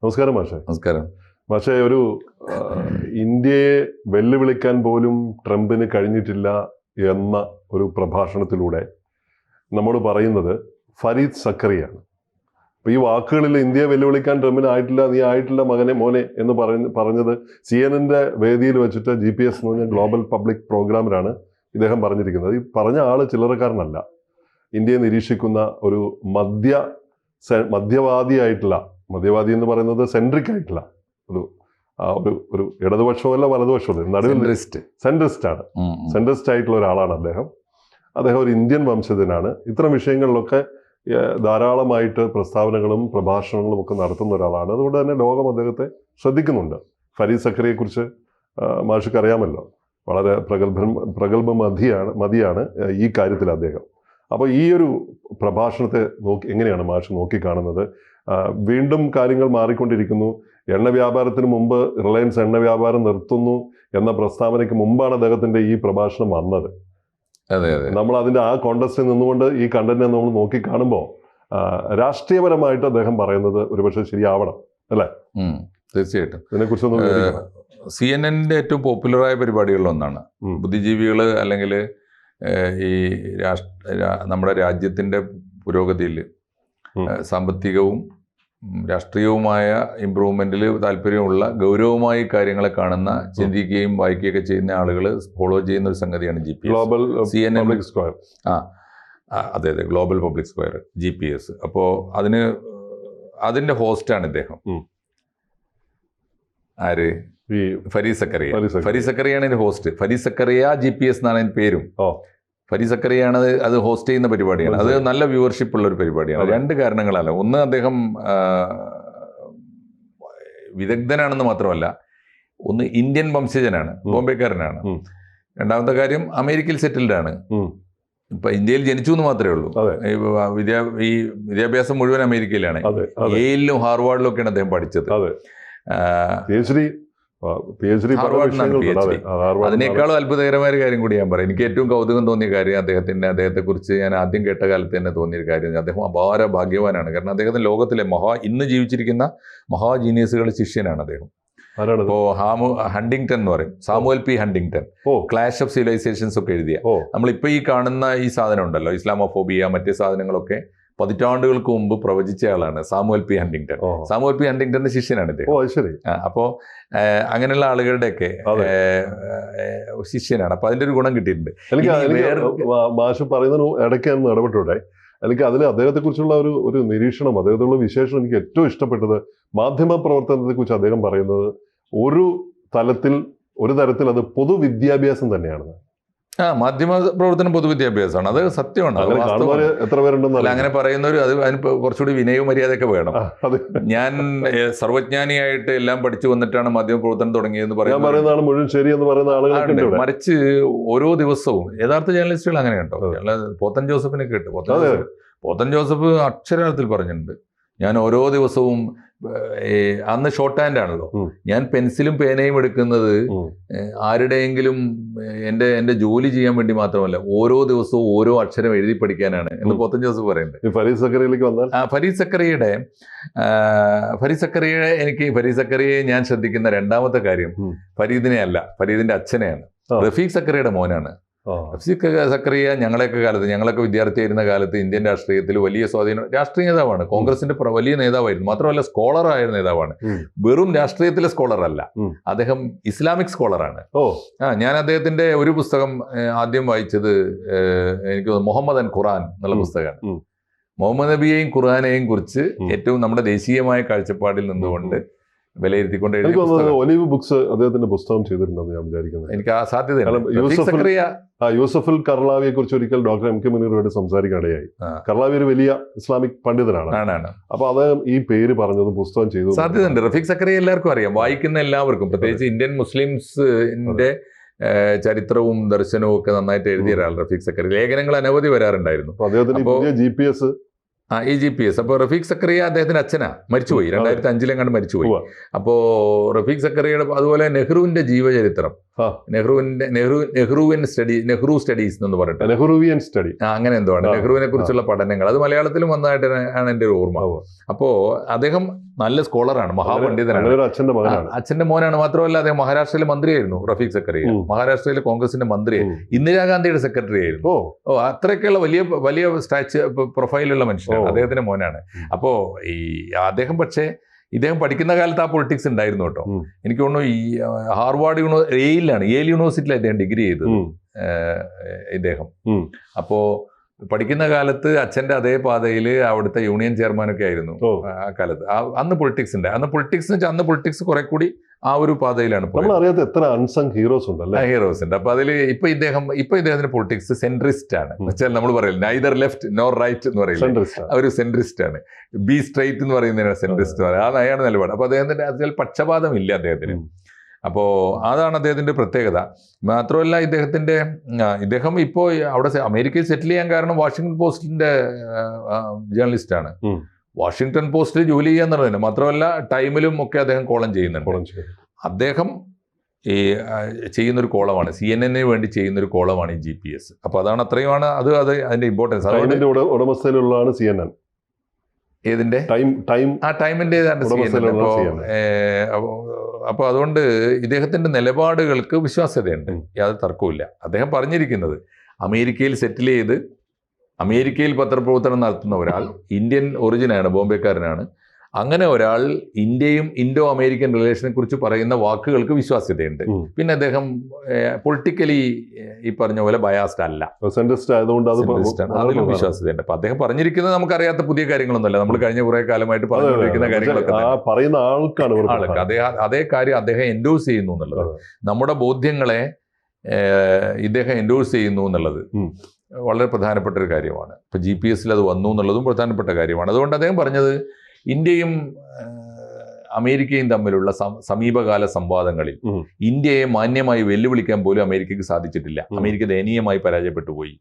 നമസ്കാരം മാഷെ. നമസ്കാരം മാഷെ, ഒരു ഇന്ത്യയെ വെല്ലുവിളിക്കാൻ പോലും ട്രംപിന് കഴിഞ്ഞിട്ടില്ല എന്ന ഒരു പ്രഭാഷണത്തിലൂടെ നമ്മൾ പറയുന്നത് ഫരീദ് സക്കറിയാണ്. അപ്പോൾ ഈ വാക്കുകളിൽ ഇന്ത്യയെ വെല്ലുവിളിക്കാൻ ട്രംപിന് ആയിട്ടില്ല, നീ ആയിട്ടില്ല മോനെ എന്ന് പറഞ്ഞത് CNN വേദിയിൽ വെച്ചിട്ട് GPS എന്ന് പറഞ്ഞ ഗ്ലോബൽ പബ്ലിക് പ്രോഗ്രാമിലാണ് ഇദ്ദേഹം പറഞ്ഞിരിക്കുന്നത്. ഈ പറഞ്ഞ ആള് ചില്ലറക്കാരനല്ല. ഇന്ത്യയെ നിരീക്ഷിക്കുന്ന ഒരു മധ്യവാദി എന്ന് പറയുന്നത് സെൻട്രിക് ആയിട്ടുള്ള ഒരു ഇടതുപക്ഷമല്ല വലതുപക്ഷമല്ല, നടുവിൽ സെൻട്രിസ്റ്റ് ആണ്. സെൻട്രിസ്റ്റ് ആയിട്ടുള്ള ഒരാളാണ് അദ്ദേഹം. ഒരു ഇന്ത്യൻ വംശജനാണ്. ഇത്തരം വിഷയങ്ങളിലൊക്കെ ധാരാളമായിട്ട് പ്രസ്താവനകളും പ്രഭാഷണങ്ങളും ഒക്കെ നടത്തുന്ന ഒരാളാണ്. അതുകൊണ്ട് തന്നെ ലോകം അദ്ദേഹത്തെ ശ്രദ്ധിക്കുന്നുണ്ട്. ഫരീദ് സക്കറിയെക്കുറിച്ച് മാഷിക്ക് അറിയാമല്ലോ, വളരെ പ്രഗത്ഭ മതിയാണ് ഈ കാര്യത്തിൽ അദ്ദേഹം. അപ്പോൾ ഈ ഒരു പ്രഭാഷണത്തെ എങ്ങനെയാണ് മാഷ് നോക്കിക്കാണുന്നത്? വീണ്ടും കാര്യങ്ങൾ മാറിക്കൊണ്ടിരിക്കുന്നു. എണ്ണ വ്യാപാരത്തിന് മുമ്പ് റിലയൻസ് എണ്ണ വ്യാപാരം നിർത്തുന്നു എന്ന പ്രസ്താവനയ്ക്ക് മുമ്പാണ് അദ്ദേഹത്തിന്റെ ഈ പ്രഭാഷണം വന്നത്. നമ്മൾ അതിന്റെ ആ കോണ്ടസ്റ്റിൽ നിന്നുകൊണ്ട് ഈ കണ്ടന്റിനെ നമ്മൾ നോക്കിക്കാണുമ്പോൾ രാഷ്ട്രീയപരമായിട്ട് അദ്ദേഹം പറയുന്നത് ഒരുപക്ഷെ ശരിയാവണം അല്ലേ? തീർച്ചയായിട്ടും. ഇതിനെക്കുറിച്ചൊന്നും CNN ഏറ്റവും പോപ്പുലറായ പരിപാടികളിലൊന്നാണ്. ബുദ്ധിജീവികൾ അല്ലെങ്കിൽ ഈ നമ്മുടെ രാജ്യത്തിന്റെ പുരോഗതിയിൽ സാമ്പത്തികവും രാഷ്ട്രീയവും ഇമ്പ്രൂവ്മെന്റിൽ താല്പര്യമുള്ള ഗൗരവമായി കാര്യങ്ങളെ കാണുന്ന, ചിന്തിക്കുകയും വായിക്കുകയൊക്കെ ചെയ്യുന്ന ആളുകൾ ഫോളോ ചെയ്യുന്ന ഒരു സംഗതിയാണ് GPS. CNN square. അതെ, ഗ്ലോബൽ പബ്ലിക് സ്ക്വയർ, GPS. അപ്പോൾ അതിന്റെ ഹോസ്റ്റാണ് ഇദ്ദേഹം. ആര്? ഫരീദ് സക്കറിയ. ഫരീദ് സക്കറിയാണ് ഇതിന്റെ ഹോസ്റ്റ്. ഫരീദ് സക്കറിയ GPS എന്നാണ് അതിന്റെ പേരും. ഫരീദ് സക്കറിയാണ് അത് ഹോസ്റ്റ് ചെയ്യുന്ന പരിപാടിയാണ്. അത് നല്ല വ്യൂവർഷിപ്പ് ഉള്ള ഒരു പരിപാടിയാണ്. രണ്ട് കാരണങ്ങളല്ല. ഒന്ന്, അദ്ദേഹം വിദഗ്ധനാണെന്ന് മാത്രമല്ല, ഒന്ന് ഇന്ത്യൻ വംശജനാണ്, ബോംബെക്കാരനാണ്. രണ്ടാമത്തെ കാര്യം, അമേരിക്കയിൽ സെറ്റിൽഡ് ആണ്. ഇപ്പൊ ഇന്ത്യയിൽ ജനിച്ചു എന്ന് മാത്രമേ ഉള്ളൂ. ഈ വിദ്യാഭ്യാസം മുഴുവൻ അമേരിക്കയിലാണ്. യേലിലും ഹാർവാർഡിലും ഒക്കെയാണ് അദ്ദേഹം പഠിച്ചത്. അതിനേക്കാളും അത്ഭുതകരമായ ഒരു കാര്യം കൂടി ഞാൻ പറയാം. എനിക്ക് ഏറ്റവും കൗതുകം തോന്നിയ കാര്യം, അദ്ദേഹത്തെക്കുറിച്ച് ഞാൻ ആദ്യം കേട്ട കാലത്ത് തന്നെ തോന്നിയൊരു കാര്യം, അദ്ദേഹം അപാര ഭാഗ്യവാനാണ്. കാരണം അദ്ദേഹത്തിന് ലോകത്തിലെ ഇന്ന് ജീവിച്ചിരിക്കുന്ന മഹാജീനിയസുകളുടെ ശിഷ്യനാണ് അദ്ദേഹം. ഇപ്പോ ഹണ്ടിങ്ടൺ എന്ന് പറയും, Samuel P. Huntington, clash of civilisations ഒക്കെ എഴുതിയ, നമ്മളിപ്പോ ഈ കാണുന്ന ഈ സാധനം ഉണ്ടല്ലോ, ഇസ്ലാമോഫോബിയ, മറ്റു സാധനങ്ങളൊക്കെ പതിറ്റാണ്ടുകൾക്ക് മുമ്പ് പ്രവചിച്ച ആളാണ് Samuel P. Huntington. Samuel P. ഹണ്ടിങ്ടന്റെ ശിഷ്യനാണ് ഇദ്ദേഹം. അപ്പോ അങ്ങനെയുള്ള ആളുകളുടെയൊക്കെ ശിഷ്യനാണ്. അപ്പൊ അതിന്റെ ഒരു ഗുണം കിട്ടിയിട്ടുണ്ട്. മാഷ് പറയുന്നതിന് ഇടയ്ക്ക് ഇടപെട്ടോട്ടെ. എനിക്ക് അതിൽ അദ്ദേഹത്തെ കുറിച്ചുള്ള ഒരു നിരീക്ഷണം, അദ്ദേഹത്തിലുള്ള വിശേഷം എനിക്ക് ഏറ്റവും ഇഷ്ടപ്പെട്ടത്, മാധ്യമ പ്രവർത്തനത്തെ കുറിച്ച് അദ്ദേഹം പറയുന്നത് ഒരു തരത്തിൽ അത് പൊതുവിദ്യാഭ്യാസം തന്നെയാണ്. മാധ്യമ പ്രവർത്തനം പൊതുവിദ്യാഭ്യാസമാണ്. അത് സത്യമാണ്. എത്ര പേരുണ്ടെന്നല്ല അങ്ങനെ പറയുന്നവർ അതിന് കുറച്ചുകൂടി വിനയവും മര്യാദയൊക്കെ വേണം. ഞാൻ സർവജ്ഞാനിയായിട്ട് എല്ലാം പഠിച്ചു വന്നിട്ടാണ് മാധ്യമ പ്രവർത്തനം തുടങ്ങിയതെന്ന് പറയുന്നതാണ് മുഴുവൻ ശരിയെന്ന് പറയുന്ന ആളുകൾ. മറിച്ച് ഓരോ ദിവസവും യഥാർത്ഥ ജേർണലിസ്റ്റുകൾ അങ്ങനെയുണ്ടോ? പോത്തൻ ജോസഫിനെ കേട്ട്, പോത്തൻ ജോസഫ് അക്ഷരാർത്ഥത്തിൽ പറഞ്ഞിട്ടുണ്ട്, ഞാൻ ഓരോ ദിവസവും, അന്ന് ഷോർട്ട് ഹാൻഡ് ആണല്ലോ, ഞാൻ പെൻസിലും പേനയും എടുക്കുന്നത് ആരുടെയെങ്കിലും എന്റെ ജോലി ചെയ്യാൻ വേണ്ടി മാത്രമല്ല, ഓരോ ദിവസവും ഓരോ അക്ഷരം എഴുതി പഠിക്കാനാണ് എന്ന് പോത്തൻ ജോസഫ് പറയുന്നുണ്ട്. ഫരീദ് സക്കറിയെ ഞാൻ ശ്രദ്ധിക്കുന്ന രണ്ടാമത്തെ കാര്യം, ഫരീദിനെ അല്ല, ഫരീദിന്റെ അച്ഛനെയാണ്. റഫീഖ് സക്കറിയുടെ മോനാണ്. റഫീഖ് സക്കറിയ ഞങ്ങളൊക്കെ വിദ്യാർത്ഥിയായിരുന്ന കാലത്ത് ഇന്ത്യൻ രാഷ്ട്രീയത്തിൽ വലിയ സ്വാധീനം, രാഷ്ട്രീയ നേതാവാണ്, കോൺഗ്രസിന്റെ വലിയ നേതാവായിരുന്നു. മാത്രമല്ല സ്കോളറായ നേതാവാണ്. വെറും രാഷ്ട്രീയത്തിലെ സ്കോളർ അല്ല, അദ്ദേഹം ഇസ്ലാമിക് സ്കോളറാണ്. ഞാൻ അദ്ദേഹത്തിന്റെ ഒരു പുസ്തകം ആദ്യം വായിച്ചത് എനിക്ക് മുഹമ്മദ് ആൻഡ് ഖുർആൻ എന്നുള്ള പുസ്തകമാണ്. മുഹമ്മദ് നബിയെയും ഖുർആനെയും കുറിച്ച് ഏറ്റവും നമ്മുടെ ദേശീയമായ കാഴ്ചപ്പാടിൽ നിന്നുകൊണ്ട് വിലയിരുത്തിക്കൊണ്ട് ഒലിവ് ബുക്സ് അദ്ദേഹത്തിന്റെ പുസ്തകം ചെയ്തിട്ടുണ്ടെന്ന് ഞാൻ വിചാരിക്കുന്നത്. എനിക്ക് ആ സാധ്യത. യൂസഫുൽ കർലാവിയെ കുറിച്ച് ഒരിക്കൽ ഡോക്ടർ M. K. മുനീറുമായിട്ട് സംസാരിക്കാനിടയായി. കർലാവി ഒരു വലിയ ഇസ്ലാമിക് പണ്ഡിതനാണ്. അപ്പൊ അദ്ദേഹം ഈ പേര് പറഞ്ഞത് പുസ്തകം ചെയ്തു സാധ്യതയുണ്ട്. റഫീഖ് സക്കറിയ എല്ലാവർക്കും അറിയാം, വായിക്കുന്ന എല്ലാവർക്കും, പ്രത്യേകിച്ച് ഇന്ത്യൻ മുസ്ലിംസിന്റെ ചരിത്രവും ദർശനവും ഒക്കെ നന്നായിട്ട് എഴുതിയ ഒരാൾ റഫീഖ് സക്കറിയ. ലേഖനങ്ങൾ അനവധി വരാറുണ്ടായിരുന്നു. ഈ GPS. അപ്പോൾ റഫീഖ് സക്കറിയ അദ്ദേഹത്തിന്റെ അച്ഛനാ, മരിച്ചുപോയി, 2005 മരിച്ചുപോയി. അപ്പോൾ റഫീഖ് സക്കറിയയുടെ, അതുപോലെ നെഹ്റുവിന്റെ ജീവചരിത്രം നെഹ്റു സ്റ്റഡീസ് എന്ന് പറഞ്ഞിട്ട് നെഹ്റുവിയൻ സ്റ്റഡി അങ്ങനെ എന്തോ ആണ് നെഹ്റുവിനെ കുറിച്ചുള്ള പഠനങ്ങൾ. അത് മലയാളത്തിലും വന്നതായിട്ട് ആണ് എൻ്റെ ഒരു ഓർമ്മ. അപ്പോ അദ്ദേഹം നല്ല സ്കോളറാണ്, മഹാപണ്ഡിതനാണ്, അച്ഛന്റെ മോനാണ്. മാത്രമല്ല അദ്ദേഹം മഹാരാഷ്ട്രയിലെ മന്ത്രിയായിരുന്നു. റഫീഖ് സക്കറിയ മഹാരാഷ്ട്രയിലെ കോൺഗ്രസിന്റെ മന്ത്രിയായിരുന്നു, ഇന്ദിരാഗാന്ധിയുടെ സെക്രട്ടറി ആയിരുന്നു. അത്രയൊക്കെയുള്ള വലിയ വലിയ പ്രൊഫൈലുള്ള മനുഷ്യനാണ്, അദ്ദേഹത്തിന്റെ മോനാണ്. അപ്പോ ഈ അദ്ദേഹം ഇദ്ദേഹം പഠിക്കുന്ന കാലത്ത് ആ പൊളിറ്റിക്സ് ഉണ്ടായിരുന്നു കേട്ടോ. എനിക്ക് തോന്നുന്നു ഈ ഹാർവാർഡ് യേൽ യൂണിവേഴ്സിറ്റിയിൽ അദ്ദേഹം ഡിഗ്രി ചെയ്തത് ഇദ്ദേഹം. അപ്പോ പഠിക്കുന്ന കാലത്ത് അച്ഛന്റെ അതേ പാതയിൽ അവിടുത്തെ യൂണിയൻ ചെയർമാനൊക്കെ ആയിരുന്നു ആ കാലത്ത്. അന്ന് പൊളിറ്റിക്സ് ഉണ്ട്. അന്ന് പൊളിറ്റിക്സ് കുറെ കൂടി ആ ഒരു പാതയിലാണ്. എത്ര അൺസങ് ഹീറോസ് ഉണ്ടല്ലേ? ഹീറോസ് ഉണ്ട്. അപ്പൊ അതിൽ ഇപ്പൊ ഇദ്ദേഹത്തിന്റെ പൊളിറ്റിക്സ് സെൻട്രിസ്റ്റ് ആണ്. വെച്ചാൽ നമ്മൾ പറയില്ല നൈദർ ലെഫ്റ്റ് നോർ റൈറ്റ് എന്ന് പറയില്ല, ഒരു സെൻട്രിസ്റ്റ് ആണ്. ബി സ്ട്രൈറ്റ് എന്ന് പറയുന്നതിനാണ് സെൻട്രിസ്റ്റ്. ആ നയാണ് നിലപാട്. അപ്പൊ അദ്ദേഹത്തിന്റെ അതിൽ പക്ഷപാതം ഇല്ല അദ്ദേഹത്തിന്. അപ്പോൾ അതാണ് അദ്ദേഹത്തിന്റെ പ്രത്യേകത. മാത്രമല്ല ഇദ്ദേഹം ഇപ്പോൾ അവിടെ അമേരിക്കയിൽ സെറ്റിൽ ചെയ്യാൻ കാരണം വാഷിംഗ്ടൺ പോസ്റ്റിന്റെ ജേർണലിസ്റ്റാണ്. വാഷിംഗ്ടൺ പോസ്റ്റിൽ ജോലി ചെയ്യാന്നുള്ളതന്നെ മാത്രമല്ല ടൈമിലും ഒക്കെ അദ്ദേഹം കോളം ചെയ്യുന്നുണ്ട്. അദ്ദേഹം ഈ ചെയ്യുന്നൊരു കോളമാണ്, CNN വേണ്ടി ചെയ്യുന്നൊരു കോളമാണ് ഈ GPS. അപ്പൊ അതാണ് അത്രയുമാണ് അതിന്റെ ഇമ്പോർട്ടൻസ്. ഉടമസ്ഥയിലുള്ളതാണ് CNN. ഏതിന്റെ? ടൈമിന്റെ. അപ്പോൾ അതുകൊണ്ട് ഇദ്ദേഹത്തിന്റെ നിലപാടുകൾക്ക് വിശ്വാസ്യതയുണ്ട്, യാതൊരു തർക്കവുമില്ല. അദ്ദേഹം പറഞ്ഞിരിക്കുന്നത് അമേരിക്കയിൽ സെറ്റിൽ ചെയ്ത് അമേരിക്കയിൽ പത്രപ്രവർത്തനം നടത്തുന്ന ഒരാൾ, ഇന്ത്യൻ ഒറിജിനാണ്, ബോംബെക്കാരനാണ്, അങ്ങനെ ഒരാൾ ഇന്ത്യയും ഇൻഡോ അമേരിക്കൻ റിലേഷനെ കുറിച്ച് പറയുന്ന വാക്കുകൾക്ക് വിശ്വാസ്യതയുണ്ട്. പിന്നെ അദ്ദേഹം പൊളിറ്റിക്കലി ഈ പറഞ്ഞ പോലെ ബയാസ്ഡ് അല്ല, അതിലും വിശ്വാസ്യതയുണ്ട്. അപ്പൊ അദ്ദേഹം പറഞ്ഞിരിക്കുന്നത് നമുക്കറിയാത്ത പുതിയ കാര്യങ്ങളൊന്നുമല്ല, നമ്മൾ കഴിഞ്ഞ കുറെ കാലമായിട്ട് പറഞ്ഞുകൊണ്ടിരിക്കുന്ന കാര്യങ്ങളൊക്കെ അതേ കാര്യം അദ്ദേഹം എൻഡോഴ്സ് ചെയ്യുന്നു എന്നുള്ളത്, നമ്മുടെ ബോധ്യങ്ങളെ ഇദ്ദേഹം എൻഡോഴ്സ് ചെയ്യുന്നു എന്നുള്ളത് വളരെ പ്രധാനപ്പെട്ട ഒരു കാര്യമാണ്. ഇപ്പൊ GPS അത് വന്നു എന്നുള്ളതും പ്രധാനപ്പെട്ട കാര്യമാണ്. അതുകൊണ്ട് അദ്ദേഹം പറഞ്ഞത് ഇന്ത്യയും അമേരിക്കയും തമ്മിലുള്ള സമീപകാല സംവാദങ്ങളിൽ ഇന്ത്യയെ മാന്യമായി വെല്ലുവിളിക്കാൻ പോലും അമേരിക്കയ്ക്ക് സാധിച്ചിട്ടില്ല. അമേരിക്ക ദയനീയമായി പരാജയപ്പെട്ടു പോയി.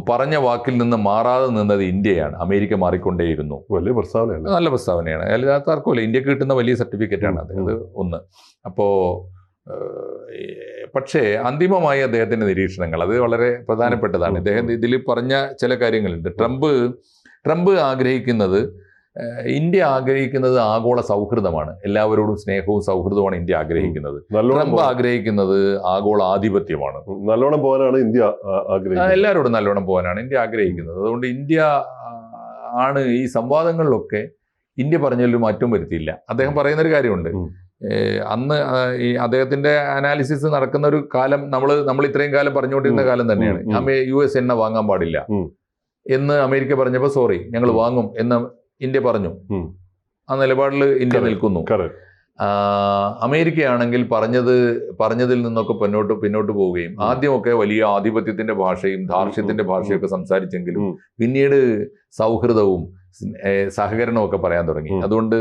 പറഞ്ഞ വാക്കിൽ നിന്ന് മാറാതെ നിന്നത് ഇന്ത്യയാണ്, അമേരിക്ക മാറിക്കൊണ്ടേയിരുന്നു. വലിയ പ്രസ്താവനയാണ്, നല്ല പ്രസ്താവനയാണ്, അല്ലാതെ തർക്കമില്ല. ഇന്ത്യക്ക് കിട്ടുന്ന വലിയ സർട്ടിഫിക്കറ്റാണ് അത് ഒന്ന്. അപ്പോൾ പക്ഷേ അന്തിമമായി അദ്ദേഹത്തിന്റെ നിരീക്ഷണങ്ങൾ അത് വളരെ പ്രധാനപ്പെട്ടതാണ്. ഇദ്ദേഹം ഇതിൽ പറഞ്ഞ ചില കാര്യങ്ങളുണ്ട്. ട്രംപ് ആഗ്രഹിക്കുന്നത്, ഇന്ത്യ ആഗ്രഹിക്കുന്നത് ആഗോള സൗഹൃദമാണ്, എല്ലാവരോടും സ്നേഹവും സൗഹൃദവുമാണ് ഇന്ത്യ ആഗ്രഹിക്കുന്നത്. ട്രംപ് ആഗ്രഹിക്കുന്നത് ആഗോള ആധിപത്യമാണ്. നല്ലോണം പോകാനാണ് ഇന്ത്യ ആഗ്രഹിക്കുന്നത്, എല്ലാവരോടും നല്ലോണം പോകാനാണ് ഇന്ത്യ ആഗ്രഹിക്കുന്നത്. അതുകൊണ്ട് ഇന്ത്യ ആണ് ഈ സംവാദങ്ങളിലൊക്കെ ഇന്ത്യ പറഞ്ഞതിൽ മാറ്റവും വരുത്തിയില്ല. അദ്ദേഹം പറയുന്നൊരു കാര്യമുണ്ട്, അന്ന് ഈ അദ്ദേഹത്തിന്റെ അനാലിസിസ് നടക്കുന്ന ഒരു കാലം നമ്മൾ ഇത്രയും കാലം പറഞ്ഞുകൊണ്ടിരുന്ന കാലം തന്നെയാണ്. US എണ്ണ വാങ്ങാൻ പാടില്ല എന്ന് അമേരിക്ക പറഞ്ഞപ്പോൾ സോറി ഞങ്ങൾ വാങ്ങും എന്ന് ഇന്ത്യ പറഞ്ഞു. ആ നിലപാടിൽ ഇന്ത്യ നിൽക്കുന്നു. അമേരിക്കയാണെങ്കിൽ പറഞ്ഞതിൽ നിന്നൊക്കെ പിന്നോട്ട് പോവുകയും ആദ്യമൊക്കെ വലിയ ആധിപത്യത്തിന്റെ ഭാഷയും ധാർഷ്ട്യത്തിന്റെ ഭാഷയൊക്കെ സംസാരിച്ചെങ്കിലും പിന്നീട് സൗഹൃദവും സഹകരണവും ഒക്കെ പറയാൻ തുടങ്ങി. അതുകൊണ്ട്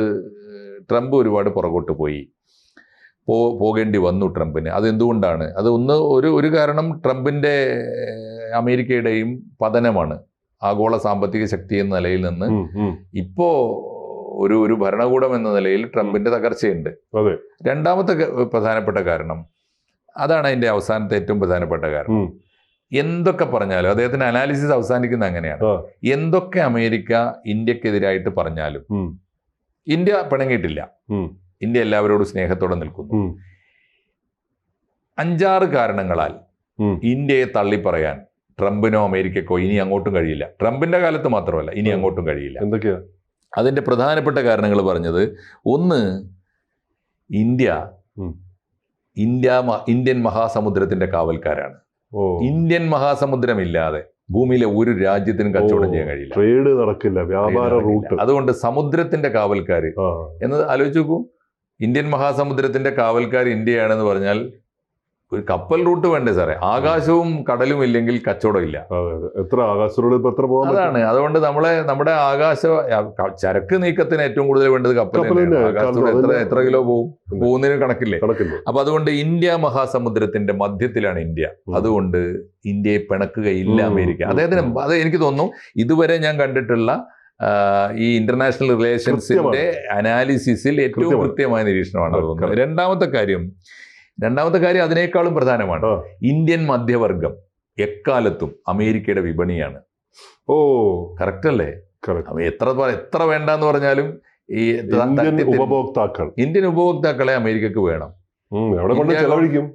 ട്രംപ് ഒരുപാട് പുറകോട്ട് പോകേണ്ടി വന്നു ട്രംപിന്. അതെന്തുകൊണ്ടാണ്? ഒരു കാരണം ട്രംപിന്റെ അമേരിക്കയുടെയും പതനമാണ്. ആഗോള സാമ്പത്തിക ശക്തി എന്ന നിലയിൽ നിന്ന് ഇപ്പോ ഒരു ഭരണകൂടം എന്ന നിലയിൽ ട്രംപിന്റെ തകർച്ചയുണ്ട്. രണ്ടാമത്തെ പ്രധാനപ്പെട്ട കാരണം അതാണ്, അതിന്റെ അവസാനത്തെ ഏറ്റവും പ്രധാനപ്പെട്ട കാരണം. എന്തൊക്കെ പറഞ്ഞാലും അദ്ദേഹത്തിന്റെ അനാലിസിസ് അവസാനിക്കുന്ന അങ്ങനെയാണ്. എന്തൊക്കെ അമേരിക്ക ഇന്ത്യക്കെതിരായിട്ട് പറഞ്ഞാലും ഇന്ത്യ പിണങ്ങിയിട്ടില്ല. ഇന്ത്യ എല്ലാവരോടും സ്നേഹത്തോടെ നിൽക്കുന്നു. 5-6 കാരണങ്ങളാൽ ഇന്ത്യയെ തള്ളിപ്പറയാൻ ട്രംപിനോ അമേരിക്കക്കോ ഇനി അങ്ങോട്ടും കഴിയില്ല. ട്രംപിന്റെ കാലത്ത് മാത്രമല്ല, ഇനി അങ്ങോട്ടും കഴിയില്ല. എന്തൊക്കെയാ അതിന്റെ പ്രധാനപ്പെട്ട കാരണങ്ങൾ പറഞ്ഞത്? ഒന്ന്, ഇന്ത്യൻ മഹാസമുദ്രത്തിന്റെ കാവൽക്കാരാണ്. ഇന്ത്യൻ മഹാസമുദ്രമില്ലാതെ ഭൂമിയിലെ ഒരു രാജ്യത്തിനും കച്ചവടം ചെയ്യാൻ കഴിയില്ല, ട്രേഡ് നടക്കില്ല, വ്യാപാര റൂട്ട്. അതുകൊണ്ട് സമുദ്രത്തിന്റെ കാവൽക്കാര് എന്ന് ആലോചിച്ച് നോക്കൂ. ഇന്ത്യൻ മഹാസമുദ്രത്തിന്റെ കാവൽക്കാർ ഇന്ത്യയാണെന്ന് പറഞ്ഞാൽ ഒരു കപ്പൽ റൂട്ട് വേണ്ടേ സാറേ? ആകാശവും കടലും ഇല്ലെങ്കിൽ കച്ചവടം ഇല്ല. എത്ര ആകാശ അതാണ്. അതുകൊണ്ട് നമ്മുടെ ആകാശ ചരക്ക് നീക്കത്തിന് ഏറ്റവും കൂടുതൽ വേണ്ടത് കപ്പൽ. എത്ര കിലോ പോകുന്നതിന് കണക്കില്ലേ? അപ്പൊ അതുകൊണ്ട് ഇന്ത്യ മഹാസമുദ്രത്തിന്റെ മധ്യത്തിലാണ് ഇന്ത്യ. അതുകൊണ്ട് ഇന്ത്യയെ പിണക്കുകയില്ല അമേരിക്ക. അത് എനിക്ക് തോന്നുന്നു ഇതുവരെ ഞാൻ കണ്ടിട്ടുള്ള ഈ ഇന്റർനാഷണൽ റിലേഷൻസിന്റെ അനാലിസിസിൽ ഏറ്റവും കൃത്യമായ നിരീക്ഷണമാണ് തോന്നുന്നത്. രണ്ടാമത്തെ കാര്യം, രണ്ടാമത്തെ കാര്യം അതിനേക്കാളും പ്രധാനമാണ്. ആ. ഇന്ത്യൻ മധ്യവർഗം എക്കാലത്തും അമേരിക്കയുടെ വിപണിയാണ്. ഓ കറക്റ്റ് അല്ലേ? correct. എത്ര വേണ്ടെന്ന് പറഞ്ഞാലും ഈ ഇന്ത്യൻ ഉപഭോക്താക്കളെ അമേരിക്കക്ക് വേണം. എവിടെ കൊണ്ട് ചെലവഴിക്കും?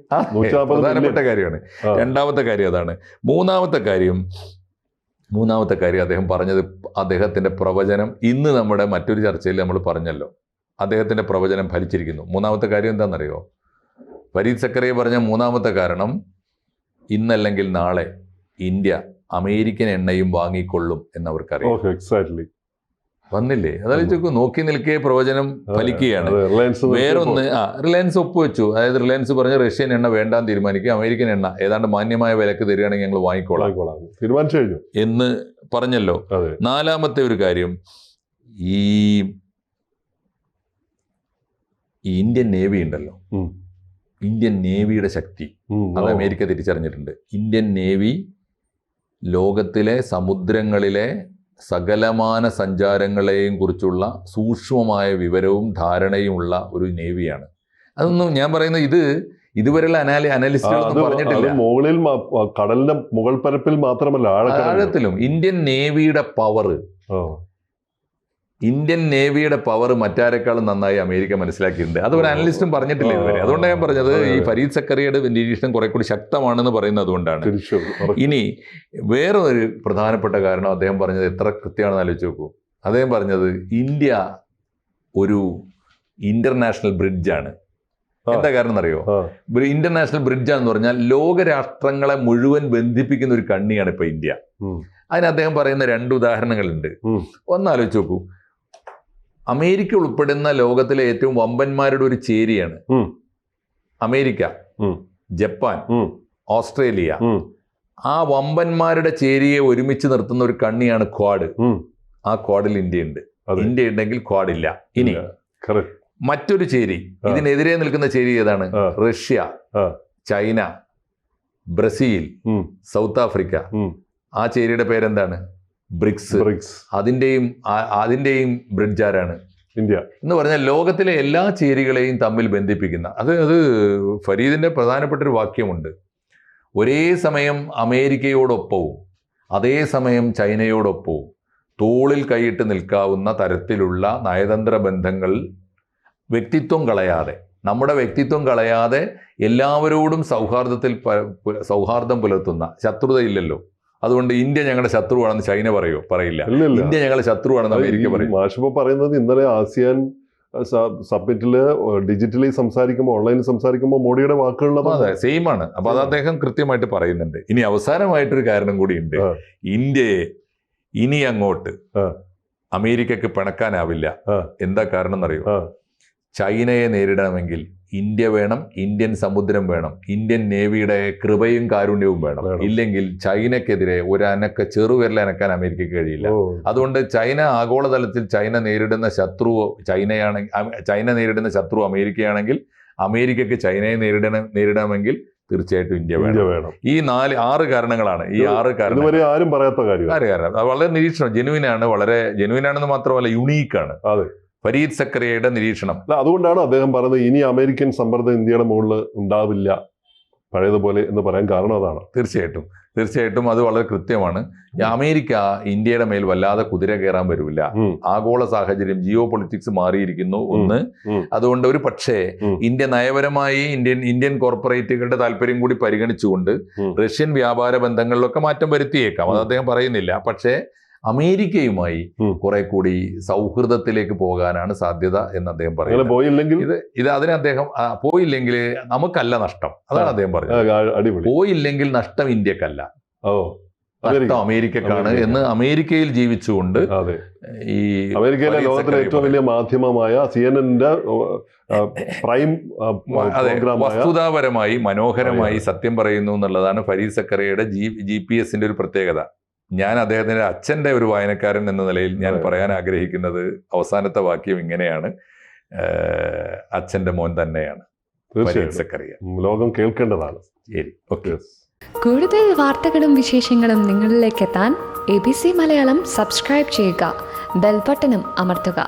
പ്രധാനപ്പെട്ട കാര്യമാണ്. രണ്ടാമത്തെ കാര്യം അതാണ്. മൂന്നാമത്തെ കാര്യം അദ്ദേഹം പറഞ്ഞത്, അദ്ദേഹത്തിന്റെ പ്രവചനം ഇന്ന് നമ്മുടെ മറ്റൊരു ചർച്ചയിൽ നമ്മൾ പറഞ്ഞല്ലോ, അദ്ദേഹത്തിന്റെ പ്രവചനം ഫലിച്ചിരിക്കുന്നു. മൂന്നാമത്തെ കാര്യം എന്താണെന്നറിയോ? ഫരീദ് സക്കറിയ പറഞ്ഞ മൂന്നാമത്തെ കാരണം, ഇന്നല്ലെങ്കിൽ നാളെ ഇന്ത്യ അമേരിക്കൻ എണ്ണയും വാങ്ങിക്കൊള്ളും എന്നവർക്കറിയാം. എക്സാക്ട്ലി വന്നില്ലേ? അതായത് നോക്കി നിൽക്കേ പ്രവചനം ഫലിക്കുകയാണ്. വേറൊന്ന്, റിലയൻസ് ഒപ്പുവെച്ചു. അതായത് റിലയൻസ് പറഞ്ഞ റഷ്യൻ എണ്ണ വേണ്ടാന്ന് തീരുമാനിക്കുക, അമേരിക്കൻ എണ്ണ ഏതാണ്ട് മാന്യമായ വിലക്ക് തരികയാണെങ്കിൽ ഞങ്ങൾ വാങ്ങിക്കോളാം തീരുമാനിച്ചു കഴിഞ്ഞു എന്ന് പറഞ്ഞല്ലോ. നാലാമത്തെ ഒരു കാര്യം, ഈ ഇന്ത്യൻ നേവി ഉണ്ടല്ലോ, ഇന്ത്യൻ നേവിയുടെ ശക്തി അത് അമേരിക്ക തിരിച്ചറിഞ്ഞിട്ടുണ്ട്. ഇന്ത്യൻ നേവി ലോകത്തിലെ സമുദ്രങ്ങളിലെ സകലമാന സഞ്ചാരങ്ങളെയും കുറിച്ചുള്ള സൂക്ഷ്മമായ വിവരവും ധാരണയുമുള്ള ഒരു നേവിയാണ്. അതൊന്നും ഞാൻ പറയുന്നത് ഇതുവരെയുള്ള അനലിസ്റ്റുകളൊന്നും പറഞ്ഞിട്ടില്ല. മുകളിൽ കടലിന്റെ മുകൾ പരപ്പിൽ മാത്രമല്ല, ആഴത്തിലും ഇന്ത്യൻ നേവിയുടെ പവർ മറ്റാരെക്കാളും നന്നായി അമേരിക്ക മനസ്സിലാക്കിയിട്ടുണ്ട്. അത് ഒരു അനലിസ്റ്റും പറഞ്ഞിട്ടില്ല ഇതുവരെ. അതുകൊണ്ടാണ് ഞാൻ പറഞ്ഞത് ഈ ഫരീദ് സക്കറിയയുടെ നിരീക്ഷണം കുറെ കൂടി ശക്തമാണെന്ന് പറയുന്നത് അതുകൊണ്ടാണ്. ഇനി വേറൊരു പ്രധാനപ്പെട്ട കാരണം അദ്ദേഹം പറഞ്ഞത് എത്ര കൃത്യമാണെന്ന് ആലോചിച്ച് നോക്കൂ. അദ്ദേഹം പറഞ്ഞത് ഇന്ത്യ ഒരു ഇന്റർനാഷണൽ ബ്രിഡ്ജാണ്. എന്താ കാരണം എന്നറിയോ? ഇന്റർനാഷണൽ ബ്രിഡ്ജാന്ന് പറഞ്ഞാൽ ലോകരാഷ്ട്രങ്ങളെ മുഴുവൻ ബന്ധിപ്പിക്കുന്ന ഒരു കണ്ണിയാണ് ഇപ്പൊ ഇന്ത്യ. അതിന് അദ്ദേഹം പറയുന്ന 2 ഉദാഹരണങ്ങളുണ്ട്. ഒന്നാലോചിച്ച് നോക്കൂ. അമേരിക്ക ഉൾപ്പെടുന്ന ലോകത്തിലെ ഏറ്റവും വമ്പന്മാരുടെ ഒരു ചേരിയാണ് അമേരിക്ക, ജപ്പാൻ, ഓസ്ട്രേലിയ. ആ വമ്പന്മാരുടെ ചേരിയെ ഒരുമിച്ച് നിർത്തുന്ന ഒരു കണ്ണിയാണ് ക്വാഡ്. ആ ക്വാഡിൽ ഇന്ത്യ ഉണ്ട്. ഇന്ത്യ ഉണ്ടെങ്കിൽ ക്വാഡില്ല. ഇനി മറ്റൊരു ചേരി, ഇതിനെതിരെ നിൽക്കുന്ന ചേരി ഏതാണ്? Russia, China, Brazil, south Africa. ആ ചേരിയുടെ പേരെന്താണ്? ബ്രിക്സ്. അതിന്റെയും ബ്രിഡ്ജ് ആരാണ്? ഇന്ത്യ എന്ന് പറഞ്ഞാൽ ലോകത്തിലെ എല്ലാ ചേരികളെയും തമ്മിൽ ബന്ധിപ്പിക്കുന്ന അത് ഫരീദിന്റെ പ്രധാനപ്പെട്ട ഒരു വാക്യമുണ്ട്. ഒരേ സമയം അമേരിക്കയോടൊപ്പവും അതേസമയം ചൈനയോടൊപ്പവും തോളിൽ കൈയിട്ട് നിൽക്കാവുന്ന തരത്തിലുള്ള നയതന്ത്ര ബന്ധങ്ങൾ നമ്മുടെ വ്യക്തിത്വം കളയാതെ എല്ലാവരോടും സൗഹാർദ്ദം പുലർത്തുന്ന, ശത്രുതയില്ലല്ലോ. അതുകൊണ്ട് ഇന്ത്യ ഞങ്ങളുടെ ശത്രുവാണെന്ന് ചൈന പറയില്ല. ഇന്ത്യ ഞങ്ങളുടെ ശത്രുവാണെന്ന് അമേരിക്ക പറയും. മാഷിപ്പോ പറയുന്നത് ഇന്നലെ ആസിയാൻ സബ്മിറ്റില് ഡിജിറ്റലി സംസാരിക്കുമ്പോൾ, ഓൺലൈനിൽ സംസാരിക്കുമ്പോൾ മോഡിയുടെ വാക്കുകളിൽ അതെ സെയിം ആണ്. അപ്പൊ അത് അദ്ദേഹം കൃത്യമായിട്ട് പറയുന്നുണ്ട്. ഇനി അവസാനമായിട്ടൊരു കാരണം കൂടി ഉണ്ട്. ഇന്ത്യയെ ഇനി അങ്ങോട്ട് അമേരിക്കക്ക് പിണക്കാനാവില്ല. എന്താ കാരണം എന്നറിയോ? ചൈനയെ നേരിടണമെങ്കിൽ ഇന്ത്യ വേണം, ഇന്ത്യൻ സമുദ്രം വേണം, ഇന്ത്യൻ നേവിയുടെ കൃപയും കാരുണ്യവും വേണം. ഇല്ലെങ്കിൽ ചൈനക്കെതിരെ ചെറുവിരൽ അനക്കാൻ അമേരിക്കക്ക് കഴിയില്ല. അതുകൊണ്ട് ചൈന ആഗോളതലത്തിൽ ചൈന നേരിടുന്ന ശത്രു അമേരിക്കയാണെങ്കിൽ, അമേരിക്കക്ക് ചൈനയെ നേരിടണമെങ്കിൽ തീർച്ചയായിട്ടും ഇന്ത്യ വേണം. ഈ 6 കാരണങ്ങളാണ്. ഈ 6 കാരണം ആരും പറയാത്ത കാര്യം. വളരെ നിരീക്ഷണം വളരെ ജെനുവിനാണെന്ന് മാത്രമല്ല യുണീക്കാണ് ഫരീദ് സക്കറിയയുടെ നിരീക്ഷണം. അതുകൊണ്ടാണ് അദ്ദേഹം പറഞ്ഞത് ഇനി അമേരിക്കൻ സമ്മർദ്ദം ഇന്ത്യയുടെ മുകളിൽ ഉണ്ടാവില്ല പഴയതുപോലെ എന്ന് പറയാൻ കാരണം അതാണ്. തീർച്ചയായിട്ടും അത് വളരെ കൃത്യമാണ്. അമേരിക്ക ഇന്ത്യയുടെ മേൽ വല്ലാതെ കുതിര കയറാൻ വരില്ല. ആഗോള സാഹചര്യം, ജിയോ പൊളിറ്റിക്സ് മാറിയിരിക്കുന്നു ഒന്ന്. അതുകൊണ്ട് ഒരു പക്ഷേ ഇന്ത്യ നയപരമായി ഇന്ത്യൻ കോർപ്പറേറ്റുകളുടെ താല്പര്യം കൂടി പരിഗണിച്ചുകൊണ്ട് റഷ്യൻ വ്യാപാര ബന്ധങ്ങളിലൊക്കെ മാറ്റം വരുത്തിയേക്കാം. അത് അദ്ദേഹം പറയുന്നില്ല. പക്ഷേ അമേരിക്കയുമായി കുറെ കൂടി സൗഹൃദത്തിലേക്ക് പോകാനാണ് സാധ്യത എന്ന് അദ്ദേഹം പറയുന്നത്. അതിന് അദ്ദേഹം പോയില്ലെങ്കിൽ നമുക്കല്ല നഷ്ടം, അതാണ് അദ്ദേഹം പറഞ്ഞത്. പോയില്ലെങ്കിൽ നഷ്ടം ഇന്ത്യക്കല്ല, നഷ്ടം അമേരിക്കക്കാണ് എന്ന് അമേരിക്കയിൽ ജീവിച്ചുകൊണ്ട് ഈ അമേരിക്കയിലെ ലോകത്തിലെ ഏറ്റവും വലിയ മാധ്യമമായ CNN-ന്റെ പ്രൈം വസ്തുതാപരമായി മനോഹരമായി സത്യം പറയുന്നു എന്നുള്ളതാണ് ഫരീദ് സക്കറിയയുടെ GPS-ന്റെ ഒരു പ്രത്യേകത. ഞാൻ അദ്ദേഹത്തിന്റെ അച്ഛന്റെ ഒരു വായനക്കാരൻ എന്ന നിലയിൽ ഞാൻ പറയാൻ ആഗ്രഹിക്കുന്നത് അവസാനത്തെ വാക്യം ഇങ്ങനെയാണ്: അച്ഛന്റെ മോൻ തന്നെയാണ് ഫരീദ് സക്കറിയ. ലോകം കേൾക്കേണ്ടതാണ്. ശരി, ഓക്കെ. കൂടുതൽ വാർത്തകളും വിശേഷങ്ങളും നിങ്ങളിലേക്ക് എത്താൻ ABC മലയാളം സബ്സ്ക്രൈബ് ചെയ്യുക, ബെൽ ബട്ടണും അമർത്തുക.